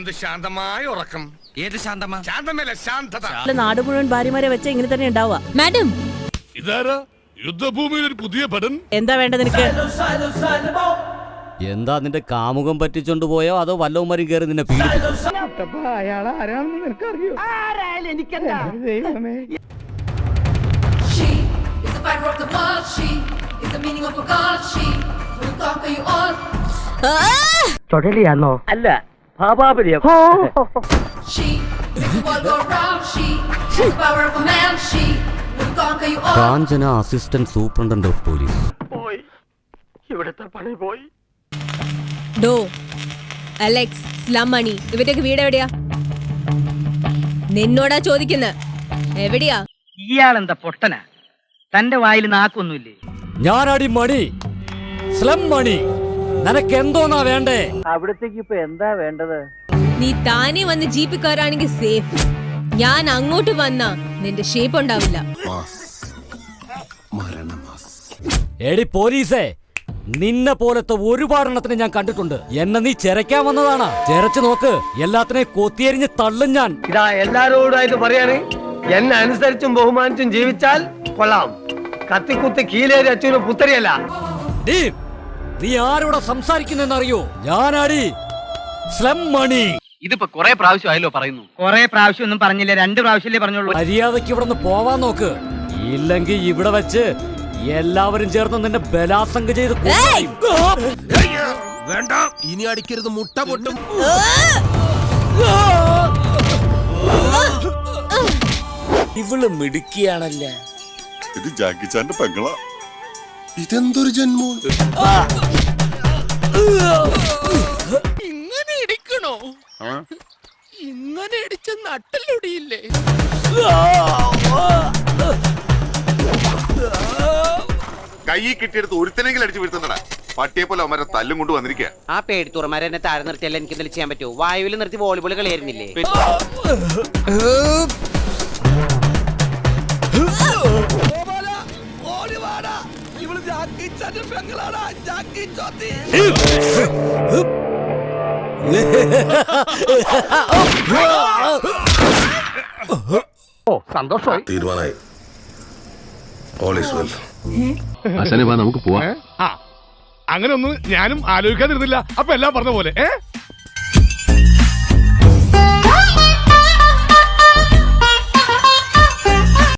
എന്ത് ശാന്തമായ ഉറക്കം. ഏത് ശാന്തമാ? ശാന്തമല്ല, ശാന്തത. നാട് മുഴുവൻ ഭാര്യമാരെ വെച്ച ഇങ്ങനെ തന്നെ ഉണ്ടാവുക. മാഡം, ഇതാരാ യുദ്ധഭൂമിയിൽ ഒരു പുതിയ ഭടൻ? എന്താ വേണ്ടത് നിനക്ക്? എന്താ നിന്റെ കാമുകം പറ്റിച്ചോണ്ട് പോയോ അതോ വല്ലവന്മാരും കയറി നിന്നെ പീഡിപ്പിച്ചോ? She is the fiber of the world. She is the meaning of a God. She will conquer you all. ചൊടലിയാണോ? അല്ല, ഭാപാപര്യം. She makes the world go round. She has the power of a man. She will conquer you all. Kanchana assistant superintendent of police. പോയി, ഇവിടുത്തെ പണി പോയി. ഡോ, Alex, slum മണി, ഇവരുടെയൊക്കെ വീട് എവിടെയാ? നിന്നോടാ ചോദിക്കുന്നത്, എവിടെയാ? ഇയാളെന്താ പൊട്ടനാ? തന്റെ വായിൽ നാക്കൊന്നുമില്ലേ? ഞാനടി മണി, സ്ലം മണി. നിനക്ക് എന്തോന്നാ വേണ്ടേ? അവിടത്തേക്ക് ഇപ്പൊ എന്താ വേണ്ടത്? നീ താനെ വന്ന് ജീപ്പിൽ കയറാണെങ്കിൽ സേഫ്. ഞാൻ അങ്ങോട്ട് വന്നാ നിന്റെ ഷേപ്പ് ഉണ്ടാവില്ല. എടി പോലീസേ, നിന്നെ പോലത്തെ ഒരുപാടെണ്ണത്തിന് ഞാൻ കണ്ടിട്ടുണ്ട്. എന്നെ നീ ചെരക്കാൻ വന്നതാണാ? ചെരച്ചു നോക്ക്, എല്ലാത്തിനെയും കൊത്തിയെരിഞ്ഞ് തള്ളും ഞാൻ. ഇതാ എല്ലാരോടായിട്ട് പറയാണ്, എന്നെ അനുസരിച്ചും ബഹുമാനിച്ചും ജീവിച്ചാൽ കൊള്ളാം. കത്തിക്കുത്തി കീലേരി അച്ഛനും പുത്തരിയല്ല. നീ ആരോടെ സംസാരിക്കുന്നെന്നറിയോ? ഞാനാടി സ്ലം മണി. ഇതിപ്പോ കൊറേ പ്രാവശ്യമായല്ലോ പറയുന്നു. കൊറേ പ്രാവശ്യം ഒന്നും പറഞ്ഞില്ല, 2 പ്രാവശ്യമല്ലേ പറഞ്ഞോളൂ. മര്യാദക്ക് ഇവിടെ നിന്ന് പോവാൻ നോക്ക്, ഇല്ലെങ്കിൽ ഇവിടെ വെച്ച് എല്ലാവരും ചേർന്ന് നിന്നെ ബലാത്സംഗം ചെയ്ത് വേണ്ട, ഇനി അടിക്കരുത്, മുട്ട പൊട്ടും. ഇവള് മിടുക്കിയാണല്ലേ. ഇത് ജാക്കിച്ചാന്റെ പെങ്ങളാ. ഇതെന്തൊരു ജന്മോ? ഇങ്ങനെ ഇടിക്കണോ? ഇങ്ങനെ ഇടിച്ച നട്ടലൊടിയില്ലേ? കൈ കിട്ടിയെടുത്ത് ഒരുത്തനെങ്കിലും അടിച്ചു വീഴ്ത്തുന്നടാ. പട്ടിയെ പോലെ അവന്മാരെ തല്ലും കൊണ്ട് വന്നിരിക്കുക. ആ പേടിത്തുറമാരെ എന്നെ താഴെ നിർത്തിയല്ല എനിക്ക് എന്തെങ്കിലും ചെയ്യാൻ പറ്റുമോ? വായുവിൽ നിർത്തി വോളിബോൾ കളിയായിരുന്നില്ലേ? സന്തോഷമായി. തീരുമാനമായി. All is well. നമുക്ക് പോവാം. അങ്ങനെ ഒന്നും ഞാനും ആലോചിക്കാതിരുന്നില്ല. അപ്പൊ എല്ലാം പറഞ്ഞ പോലെ